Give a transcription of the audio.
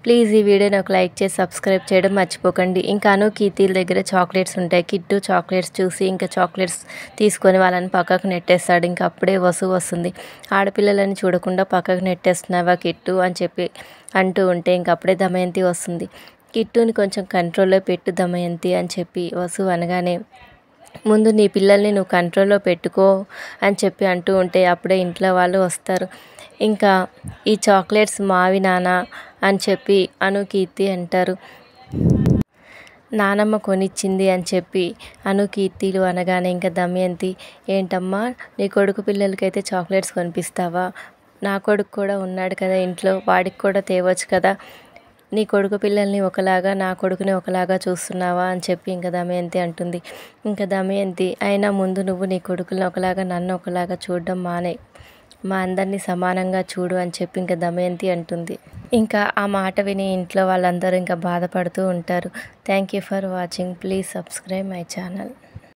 Please ఈ వీడియోని ఒక లైక్ చేసి సబ్స్క్రైబ్ చేయడం మర్చిపోకండి. ఇంకా అను కీర్తిల దగ్గర చాక్లెట్స్ ఉంటాయి. కిట్టు చాక్లెట్స్ చూసి ఇంకా చాక్లెట్స్ తీసుకొని వాళ్ళని పక్కకు నెట్టేస్తాడు. ఇంకా అప్పుడే వస్తుంది. ఆడపిల్లలని చూడకుండా పక్కకు నెట్టేస్తున్నావా కిట్టు అని చెప్పి అంటూ ఉంటే ఇంక అప్పుడే దమయంతి వస్తుంది. కిట్టుని కొంచెం కంట్రోల్లో పెట్టు దమయంతి అని చెప్పి వసు అనగానే, ముందు నీ పిల్లల్ని నువ్వు కంట్రోల్లో పెట్టుకో అని చెప్పి అంటూ ఉంటే అప్పుడే ఇంట్లో వాళ్ళు వస్తారు. ఇంకా ఈ చాక్లెట్స్ మావి నాన్న అని చెప్పి అను కీర్తి అంటారు. నానమ్మ కొనిచ్చింది అని చెప్పి అను కీర్తిలు అనగానే ఇంకా దమయంతి, ఏంటమ్మా నీ కొడుకు పిల్లలకైతే చాక్లెట్స్ కొనిపిస్తావా? నా కొడుకు కూడా ఉన్నాడు కదా ఇంట్లో, వాడికి కూడా తేవచ్చు కదా. నీ కొడుకు పిల్లల్ని ఒకలాగా నా కొడుకుని ఒకలాగా చూస్తున్నావా అని చెప్పి ఇంకా దమయంతి అంటుంది. ఇంకా దమయంతి, అయినా ముందు నువ్వు నీ కొడుకుని ఒకలాగా నన్ను ఒకలాగా చూడడం మానే, మా అందరినీ సమానంగా చూడు అని చెప్పి ఇంకా దమయంతి అంటుంది. ఇంకా ఆ మాట విని ఇంట్లో వాళ్ళందరూ ఇంకా బాధపడుతూ ఉంటారు. Thank you for watching. Please subscribe my channel.